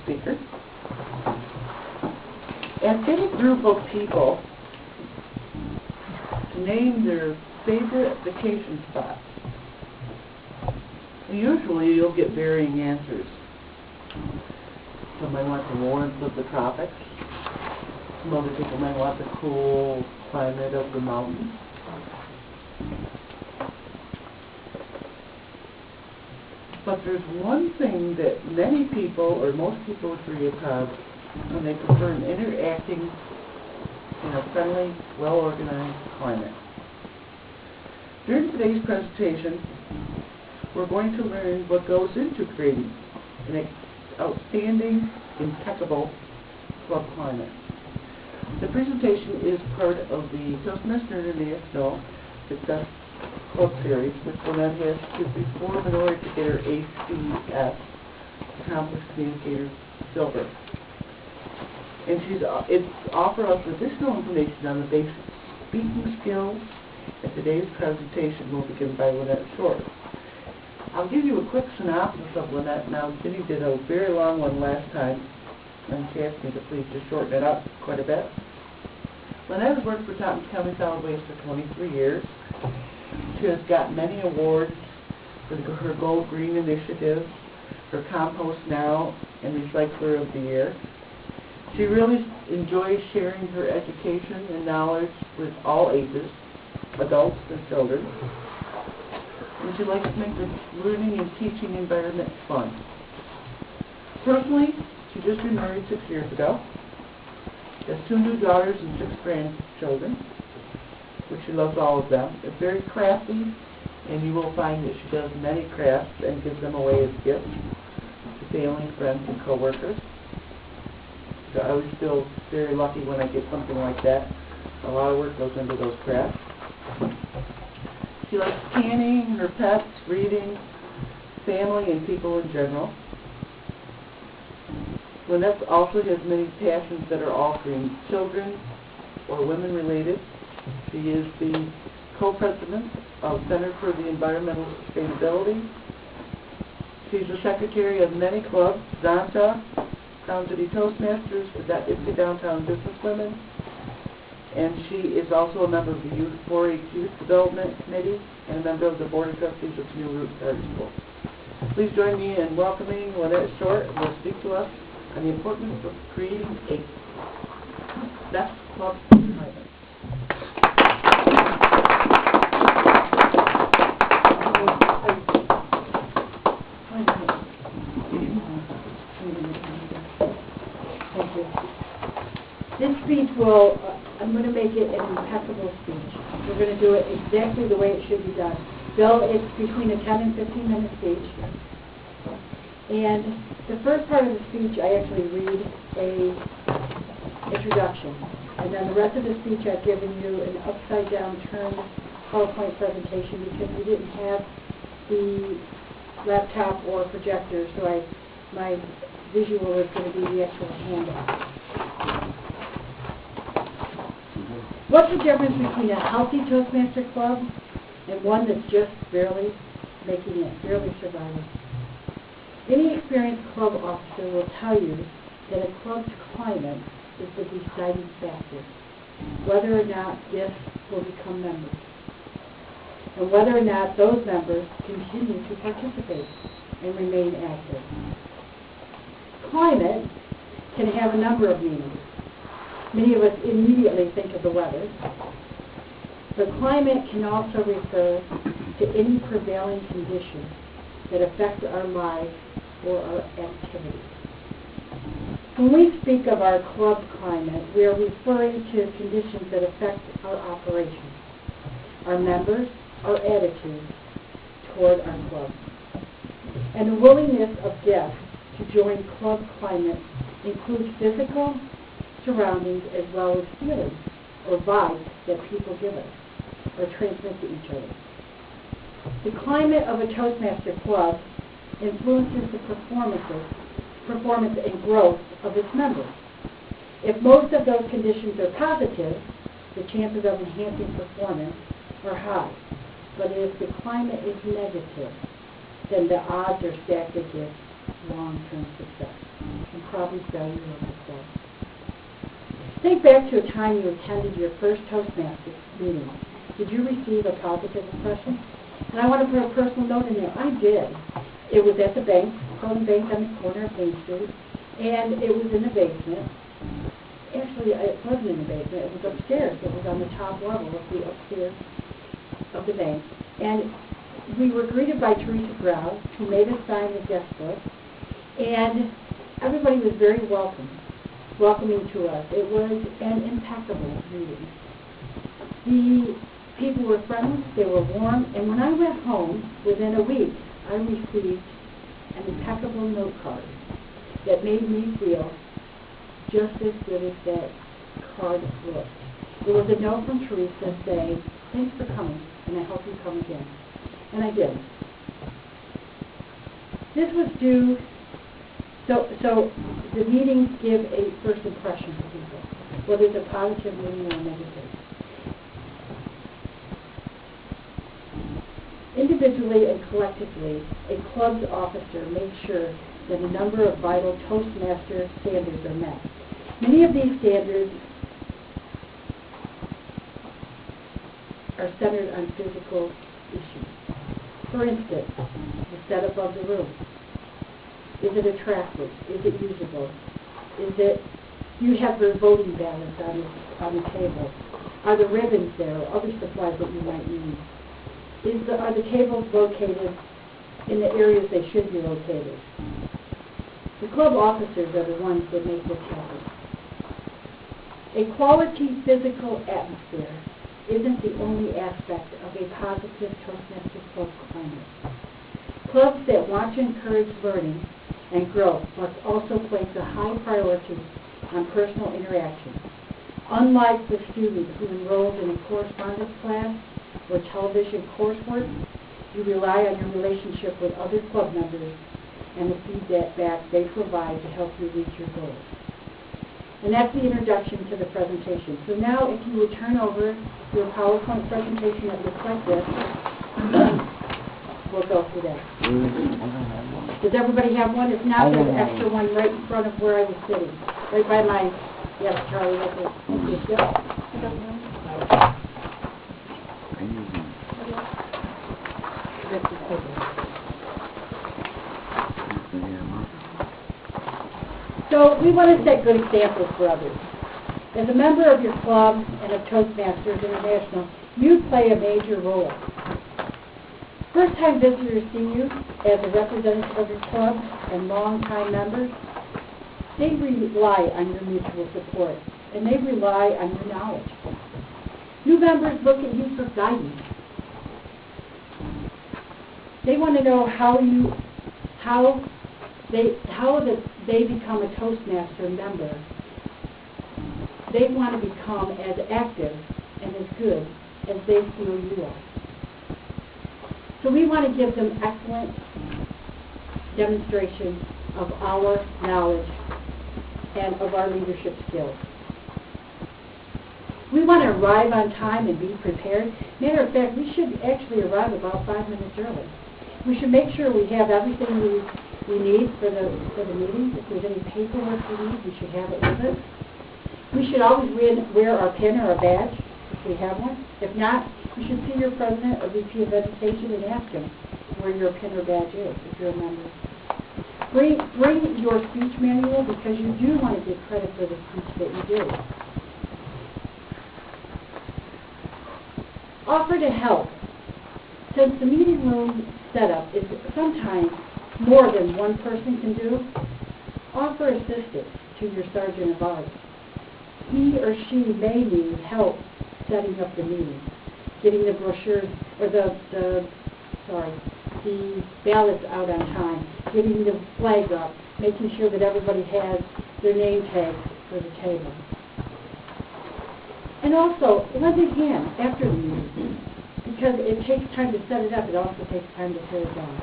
speaker. And get a group of people to name their favorite vacation spots. Usually you'll get varying answers. Some might want the warmth of the tropics. Some other people might want the cool climate of the mountains. But there's one thing that many people, or most people, agree upon when they prefer an interacting in a friendly, well-organized climate. During today's presentation, we're going to learn what goes into creating an outstanding, impeccable club climate. The presentation is part of the Toastmasters International Success Club Series, which Lynette has to perform in order to get her ACS, Accomplished Communicator Silver. And it's offer us additional information on the basic speaking skills, and today's presentation will begin by Lynette Short. I'll give you a quick synopsis of Lynette. Now, Ginny did a very long one last time, and she asked me to please just shorten it up quite a bit. Lynette has worked for Tompkins County Solid Waste for 23 years. She has got many awards for her Gold Green Initiative, her Compost Now, and Recycler of the Year. She really enjoys sharing her education and knowledge with all ages, adults and children. And she likes to make the learning and teaching environment fun. Personally, she just remarried 6 years ago. She has 2 new daughters and 6 grandchildren, which she loves all of them. Is very crafty, and you will find that she does many crafts and gives them away as gifts to family, friends, and co-workers. So I always feel very lucky when I get something like that. A lot of work goes into those crafts. She likes canning, her pets, reading, family, and people in general. Lynette also has many passions that are all green, children or women related. She is the co-president of Center for the Environmental Sustainability. She's the secretary of many clubs, Zonta, Crown City Toastmasters, the Ipsy Downtown Businesswomen, and she is also a member of the 4-H Youth Development Committee and a member of the Board of Trustees of New Route Charter School. Please join me in welcoming Lynette Short, who will speak to us on the importance of creating a best club climate. Thank you. This speech will, I'm going to make it an impeccable speech. We're going to do it exactly the way it should be done. Bill, it's between a 10 and 15 minute speech. And the first part of the speech, I actually read a introduction. And then the rest of the speech, I've given you an upside-down turned PowerPoint presentation because we didn't have the laptop or projector, so my visual is going to be the actual handout. What's the difference between a healthy Toastmaster club and one that's just barely making it, barely surviving? Any experienced club officer will tell you that a club's climate is the deciding factor, whether or not guests will become members, and whether or not those members continue to participate and remain active. Climate can have a number of meanings. Many of us immediately think of the weather, but climate can also refer to any prevailing conditions that affect our lives or our activities. When we speak of our club climate, we are referring to conditions that affect our operations, our members, our attitudes toward our club. And the willingness of guests to join club climate includes physical surroundings as well as feelings or vibes that people give us or transmit to each other. The climate of a Toastmaster club influences the performance and growth of its members. If most of those conditions are positive, the chances of enhancing performance are high. But if the climate is negative, then the odds are stacked against long-term success and probably sell your own stuff. Think back to a time you attended your first Toastmasters meeting. Did you receive a positive impression? And I want to put a personal note in there. I did. It was at the bank, Cronin Bank on the corner of Main Street, and it was in the basement. Actually, it wasn't in the basement. It was upstairs. It was on the top level of the upstairs of the bank. And we were greeted by Teresa Grau, who made us sign the guest book, and everybody was very welcoming to us. It was an impeccable meeting. The people were friendly, they were warm, and when I went home, within a week, I received an impeccable note card that made me feel just as good as that card looked. It was a note from Teresa saying, "Thanks for coming, and I hope you come again." And I did. This was due, so the meetings give a first impression to people, whether it's a positive meeting or a negative. Individually and collectively, a club's officer makes sure that a number of vital Toastmaster standards are met. Many of these standards are centered on physical issues. For instance, the setup of the room. Is it attractive? Is it usable? You have your voting ballots on the table? Are the ribbons there or other supplies that you might need? Are the tables located in the areas they should be located? The club officers are the ones that make this happen. A quality physical atmosphere isn't the only aspect of a positive Toastmasters Club climate. Clubs that want to encourage learning and growth must also place a high priority on personal interaction. Unlike the student who enrolls in a correspondence class or television coursework, you rely on your relationship with other club members and the feedback they provide to help you reach your goals. And that's the introduction to the presentation. So now if you would turn over your PowerPoint presentation that looks like this, we'll go through that. Does everybody have one? If not, there's an extra one right in front of where I was sitting. Right by my, yes, Charlie, that's it. Yep. I don't know. So we want to set good examples for others. As a member of your club and of Toastmasters International, you play a major role. First-time visitors see you as a representative of your club and long-time members. They rely on your mutual support, and they rely on your knowledge. New members look at you for guidance. They want to know how they become a Toastmaster member. They want to become as active and as good as they feel you are. So we want to give them excellent demonstration of our knowledge and of our leadership skills. We want to arrive on time and be prepared. Matter of fact, we should actually arrive about 5 minutes early. We should make sure we have everything we need for the meeting. If there's any paperwork we need, we should have it with us. We should always wear our pin or a badge if we have one. If not, you should see your president or VP of education and ask him where your pin or badge is if you're a member. Bring your speech manual because you do want to get credit for the speech that you do. Offer to help. Since the meeting room setup is sometimes more than one person can do, offer assistance to your sergeant of arts. He or she may need help setting up the meeting, getting the brochures or the ballots out on time, getting the flag up, making sure that everybody has their name tags for the table. And also, lend a hand after the meeting, because it takes time to set it up, it also takes time to tear it down.